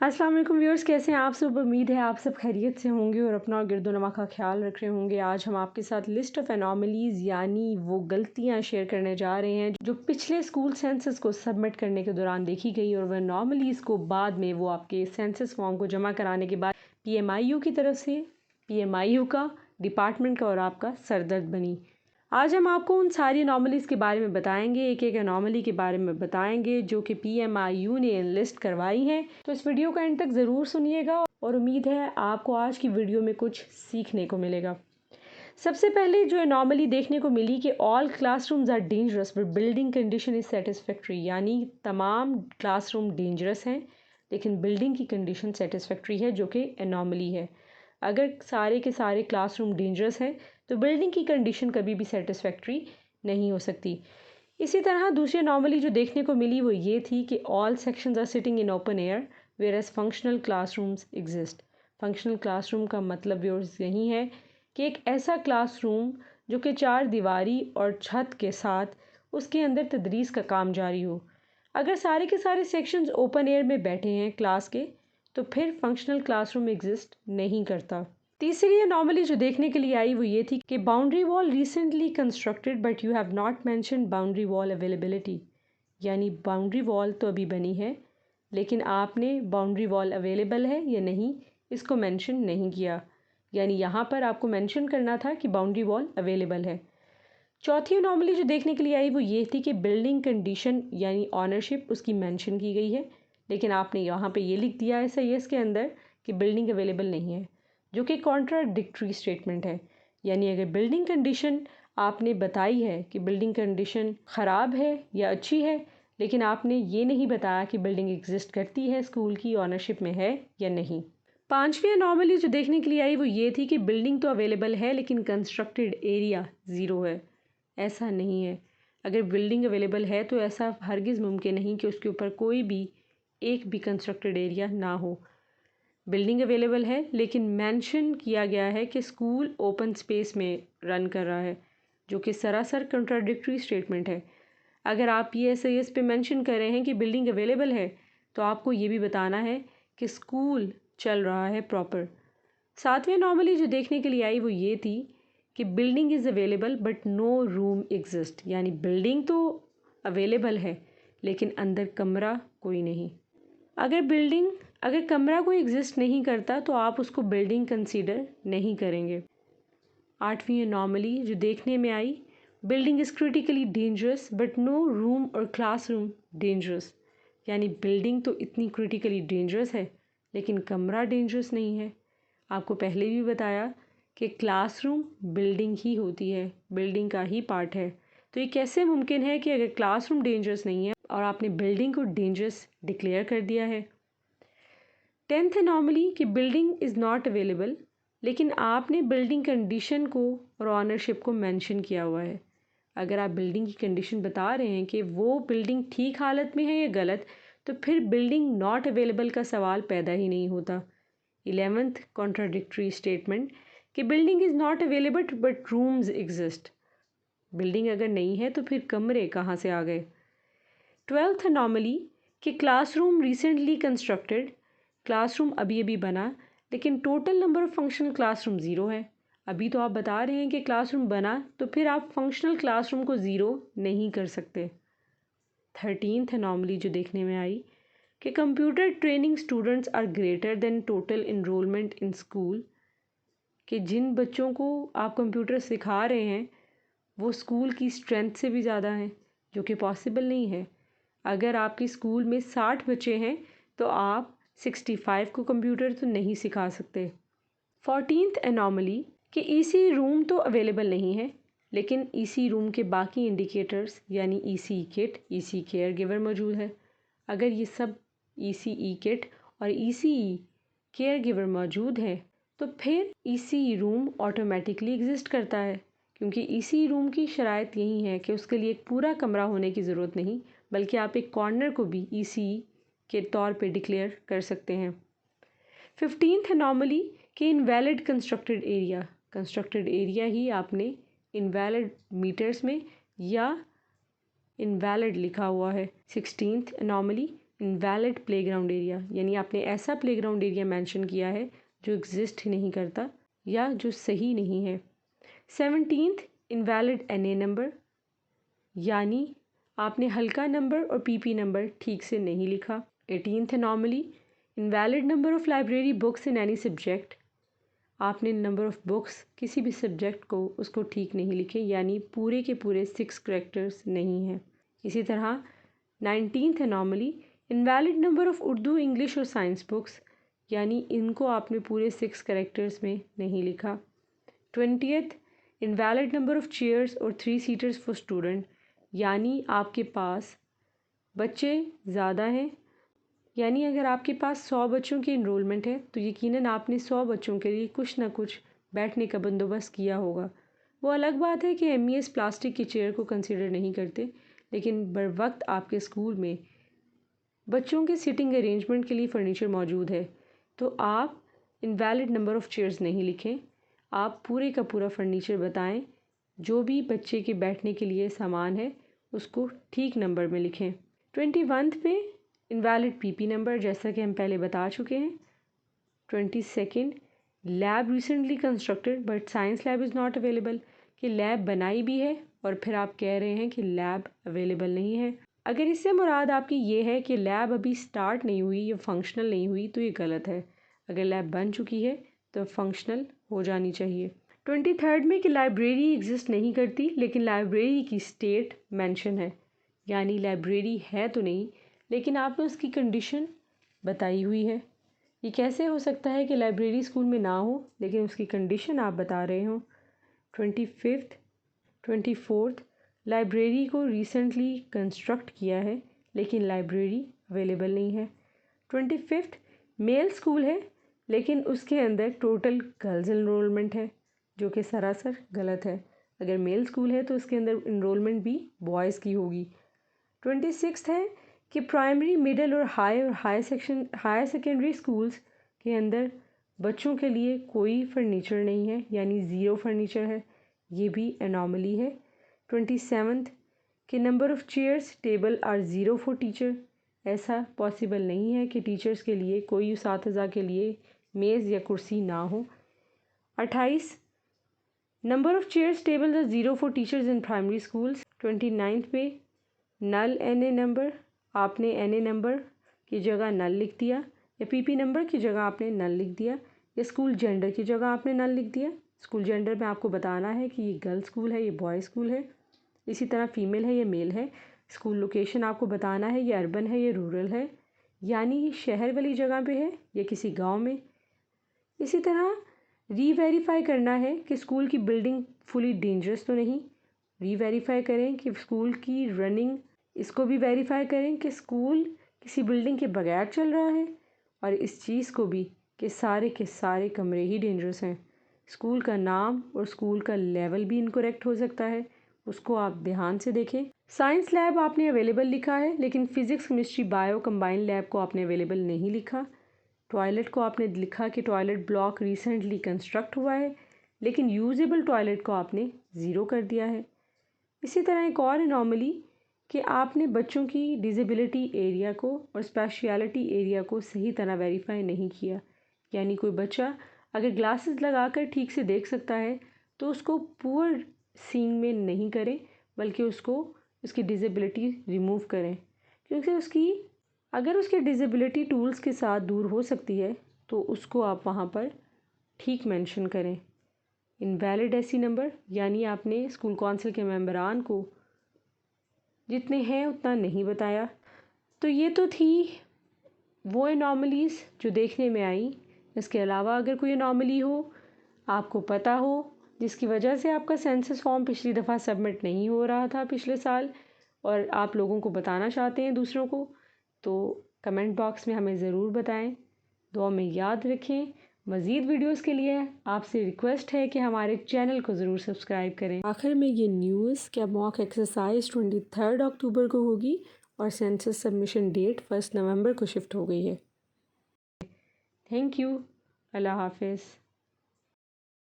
अस्सलाम वालेकुम व्यूअर्स, कैसे हैं आप सब। उम्मीद है आप सब खैरियत से होंगे और अपना गिरदोनमा का ख्याल रख रहे होंगे। आज हम आपके साथ लिस्ट ऑफ एनॉमलीज़ यानी वो गलतियां शेयर करने जा रहे हैं जो पिछले स्कूल सेंसस को सबमिट करने के दौरान देखी गई और वह एनॉमलीज़ को बाद में वो आपके सेंसस फॉर्म को जमा कराने के बाद PMIU की तरफ से PMIU का डिपार्टमेंट का और आपका सरदर्द बनी। आज हम आपको उन सारी एनॉमलीज़ के बारे में बताएंगे, एक एक एनॉमली के बारे में बताएंगे जो कि PMIU ने लिस्ट करवाई हैं। तो इस वीडियो का एंड तक ज़रूर सुनिएगा और उम्मीद है आपको आज की वीडियो में कुछ सीखने को मिलेगा। सबसे पहले जो एनॉमली देखने को मिली कि all classrooms are dangerous but building condition is satisfactory, यानी तमाम क्लासरूम डेंजरस हैं लेकिन बिल्डिंग की कंडीशन सेटिस्फैक्ट्री है, जो कि एनॉमली है। अगर सारे के सारे क्लासरूम डेंजरस हैं तो बिल्डिंग की कंडीशन कभी भी सेटिस्फैक्ट्री नहीं हो सकती। इसी तरह दूसरी एनॉमली जो देखने को मिली वो ये थी कि all sections are sitting in open air whereas functional classrooms exist. Functional classroom का मतलब व्यूअर्स यही है कि एक ऐसा क्लासरूम जो कि चार दीवारी और छत के साथ उसके अंदर तदरीस का काम जारी हो। अगर सारे के सारे सेक्शंस ओपन एयर में बैठे हैं क्लास के तो फिर फंक्शनल क्लासरूम एग्जिस्ट नहीं करता। तीसरी एनॉमली जो देखने के लिए आई वो ये थी कि boundary wall recently constructed but you have not mentioned boundary wall availability, यानी बाउंड्री वॉल तो अभी बनी है लेकिन आपने बाउंड्री वॉल अवेलेबल है या नहीं इसको मेंशन नहीं किया, यानी यहाँ पर आपको मेंशन करना था कि बाउंड्री वॉल अवेलेबल है। चौथी एनॉमली जो देखने के लिए आई वो ये थी कि बिल्डिंग कंडीशन यानी ऑनरशिप उसकी मेंशन की गई है लेकिन आपने यहाँ पे ये लिख दिया है SIS के अंदर कि बिल्डिंग अवेलेबल नहीं है, जो कि कॉन्ट्राडिक्टरी स्टेटमेंट है। यानी अगर बिल्डिंग कंडीशन आपने बताई है कि बिल्डिंग कंडीशन ख़राब है या अच्छी है लेकिन आपने ये नहीं बताया कि बिल्डिंग एग्जिस्ट करती है, स्कूल की ऑनरशिप में है या नहीं। पांचवी एनॉमली जो देखने के लिए आई वो ये थी कि बिल्डिंग तो अवेलेबल है लेकिन कंस्ट्रक्टेड एरिया ज़ीरो है। ऐसा नहीं है। अगर बिल्डिंग अवेलेबल है तो ऐसा हरगिज़ मुमकिन नहीं कि उसके ऊपर कोई भी एक भी कंस्ट्रक्टेड एरिया ना हो। बिल्डिंग अवेलेबल है लेकिन मेंशन किया गया है कि स्कूल ओपन स्पेस में रन कर रहा है, जो कि सरासर कंट्राडिक्टरी स्टेटमेंट है। अगर आप ये SIS पे मेंशन कर रहे हैं कि बिल्डिंग अवेलेबल है तो आपको ये भी बताना है कि स्कूल चल रहा है प्रॉपर। सातवीं एनॉमली जो देखने के लिए आई वो ये थी कि building is available but no room exist, यानी बिल्डिंग तो अवेलेबल है लेकिन अंदर कमरा कोई नहीं। अगर कमरा कोई एग्जिस्ट नहीं करता तो आप उसको बिल्डिंग कंसीडर नहीं करेंगे। आठवीं एनॉमली जो देखने में आई, building is critically dangerous but no room और क्लासरूम डेंजरस, यानी बिल्डिंग तो इतनी क्रिटिकली डेंजरस है लेकिन कमरा डेंजरस नहीं है। आपको पहले भी बताया कि क्लासरूम बिल्डिंग ही होती है, बिल्डिंग का ही पार्ट है। तो ये कैसे मुमकिन है कि अगर क्लासरूम डेंजरस नहीं है और आपने बिल्डिंग को डेंजरस डिक्लेयर कर दिया है। 10th एनॉमली कि बिल्डिंग इज़ नॉट अवेलेबल लेकिन आपने बिल्डिंग कंडीशन को और ऑनरशिप को मेंशन किया हुआ है। अगर आप बिल्डिंग की कंडीशन बता रहे हैं कि वो बिल्डिंग ठीक हालत में है या गलत तो फिर बिल्डिंग नॉट अवेलेबल का सवाल पैदा ही नहीं होता। 11th कॉन्ट्राडिक्टरी स्टेटमेंट कि building is not available but rooms exist. Building अगर नहीं है तो फिर कमरे कहाँ से आ गए। 12th एनॉमली कि क्लासरूम रिसेंटली कंस्ट्रक्टेड, क्लासरूम अभी अभी बना लेकिन total number of functional classroom zero है। अभी तो आप बता रहे हैं कि क्लासरूम बना तो फिर आप फंक्शनल क्लासरूम को ज़ीरो नहीं कर सकते। 13th एनॉमली जो देखने में आई कि computer training students are greater than total enrolment in school, कि जिन बच्चों को आप कंप्यूटर सिखा रहे हैं वो स्कूल की स्ट्रेंथ से भी ज़्यादा हैं, जो कि पॉसिबल नहीं है। अगर आपके स्कूल में 60 बच्चे हैं तो आप 65 को कंप्यूटर तो नहीं सिखा सकते। 14th एनॉमली कि EC रूम तो अवेलेबल नहीं है लेकिन EC रूम के बाकी इंडिकेटर्स यानी EC kit, EC care giver मौजूद है। अगर ये सब ECE किट और ECE केयर गिवर मौजूद है तो फिर EC रूम ऑटोमेटिकली एग्जिस्ट करता है, क्योंकि EC रूम की शराइत यही है कि उसके लिए एक पूरा कमरा होने की ज़रूरत नहीं बल्कि आप एक कॉर्नर को भी ECE के तौर पे डिक्लेयर कर सकते हैं। 15th एनॉमली कि इनवैलिड कंस्ट्रक्टेड एरिया ही आपने इनवैलिड मीटर्स में या इनवैलिड लिखा हुआ है। 16th anomaly invalid playground area, यानी आपने ऐसा प्लेग्राउंड एरिया मेंशन किया है जो एग्जिस्ट ही नहीं करता या जो सही नहीं है। 17th इनवैलिड एनए नंबर, यानी आपने हल्का नंबर और पीपी नंबर ठीक से नहीं लिखा। 18th anomaly invalid number of library books in any subject, आपने नंबर ऑफ बुक्स किसी भी सब्जेक्ट को उसको ठीक नहीं लिखे, यानी पूरे के पूरे 6 करेक्टर्स नहीं हैं। इसी तरह 19th anomaly invalid number of Urdu, English और साइंस बुक्स, यानी इनको आपने पूरे 6 करेक्टर्स में नहीं लिखा। 20th invalid number of chairs और 3 सीटर्स फॉर स्टूडेंट, यानी आपके पास बच्चे ज़्यादा हैं, यानी अगर आपके पास 100 बच्चों की इनरोलमेंट है तो यकीनन आपने 100 बच्चों के लिए कुछ ना कुछ बैठने का बंदोबस्त किया होगा। वो अलग बात है कि एमईएस प्लास्टिक की चेयर को कंसिडर नहीं करते, लेकिन बर वक्त आपके स्कूल में बच्चों के सिटिंग अरेंजमेंट के लिए फ़र्नीचर मौजूद है, तो आप इनवैलिड नंबर ऑफ़ चेयर्स नहीं लिखें, आप पूरे का पूरा फ़र्नीचर बताएं। जो भी बच्चे के बैठने के लिए सामान है उसको ठीक नंबर में लिखें। 21 पे इनवैलिड पीपी नंबर, जैसा कि हम पहले बता चुके हैं। 22 lab recently constructed but science lab is not available, कि लैब बनाई भी है और फिर आप कह रहे हैं कि लैब अवेलेबल नहीं है। अगर इससे मुराद आपकी ये है कि लैब अभी स्टार्ट नहीं हुई या फंक्शनल नहीं हुई तो ये गलत है। अगर लैब बन चुकी है तो फंक्शनल हो जानी चाहिए। 23 में कि लाइब्रेरी एग्जिस्ट नहीं करती लेकिन लाइब्रेरी की स्टेट मेंशन है, यानी लाइब्रेरी है तो नहीं लेकिन आपने उसकी कंडीशन बताई हुई है। ये कैसे हो सकता है कि लाइब्रेरी स्कूल में ना हो लेकिन उसकी कंडीशन आप बता रहे हो। 25th 24th लाइब्रेरी को रिसेंटली कंस्ट्रक्ट किया है लेकिन लाइब्रेरी अवेलेबल नहीं है। 25th मेल स्कूल है लेकिन उसके अंदर टोटल गर्ल्स इनरोलमेंट है, जो कि सरासर गलत है। अगर मेल स्कूल है तो उसके अंदर इनरोलमेंट भी बॉयज़ की होगी। 26th है कि प्राइमरी, मिडिल और हाई सेकेंडरी स्कूल्स के अंदर बच्चों के लिए कोई फर्नीचर नहीं है, यानी ज़ीरो फर्नीचर है, ये भी एनॉमली है। 27th कि number of chairs table are zero for teacher, ऐसा पॉसिबल नहीं है कि टीचर्स के लिए कोई उसातिज़ा के लिए मेज़ या कुर्सी ना हो। 28 number of chairs table are zero for teachers in primary schools. 29th पे नल एनए नंबर, आपने एनए नंबर की जगह नल लिख दिया, या पीपी नंबर की जगह आपने नल लिख दिया, या स्कूल जेंडर की जगह आपने नल लिख दिया। स्कूल जेंडर में आपको बताना है कि ये गर्ल स्कूल है, ये बॉय स्कूल है, इसी तरह फीमेल है, ये मेल है। स्कूल लोकेशन आपको बताना है, ये अर्बन है, ये रूरल है, यानी ये शहर वाली जगह पे है या किसी गांव में। इसी तरह रीवेरीफाई करना है कि स्कूल की बिल्डिंग फुली डेंजरस तो नहीं। रीवेरीफाई करें कि स्कूल की रनिंग, इसको भी वेरीफाई करें कि स्कूल किसी बिल्डिंग के बगैर चल रहा है, और इस चीज़ को भी कि सारे के सारे कमरे ही डेंजरस हैं। स्कूल का नाम और स्कूल का लेवल भी इनकरेक्ट हो सकता है, उसको आप ध्यान से देखें। साइंस लैब आपने अवेलेबल लिखा है लेकिन physics, chemistry, bio combined lab को आपने अवेलेबल नहीं लिखा। टॉयलेट को आपने लिखा कि टॉयलेट ब्लॉक रिसेंटली कंस्ट्रक्ट हुआ है, लेकिन यूजेबल टॉयलेट को आपने ज़ीरो कर दिया है। इसी तरह एक और एनॉमली कि आपने बच्चों की डिसेबिलिटी एरिया को और स्पेशलिटी एरिया को सही तरह वेरीफाई नहीं किया, यानी कोई बच्चा अगर ग्लासेस लगाकर ठीक से देख सकता है तो उसको पुअर सीइंग में नहीं करें, बल्कि उसको उसकी डिसेबिलिटी रिमूव करें, क्योंकि अगर उसकी डिसेबिलिटी टूल्स के साथ दूर हो सकती है तो उसको आप वहाँ पर ठीक मेंशन करें। इनवैलिड एसी नंबर, यानी आपने स्कूल काउंसिल के मेंबरान को जितने हैं उतना नहीं बताया। तो ये तो थी वो एनॉमलीज़ जो देखने में आई। इसके अलावा अगर कोई एनॉमली हो, आपको पता हो, जिसकी वजह से आपका सेंसस फॉर्म पिछली दफ़ा सबमिट नहीं हो रहा था पिछले साल, और आप लोगों को बताना चाहते हैं दूसरों को, तो कमेंट बॉक्स में हमें ज़रूर बताएं। दुआ में याद रखें। मज़ीद वीडियोस के लिए आपसे रिक्वेस्ट है कि हमारे चैनल को ज़रूर सब्सक्राइब करें। आखिर में ये न्यूज़ क्या मॉक एक्सरसाइज 23 अक्टूबर को होगी और सेंसस सबमिशन डेट 1 नवंबर को शिफ्ट हो गई है। Thank you. अल्लाह हाफिज़।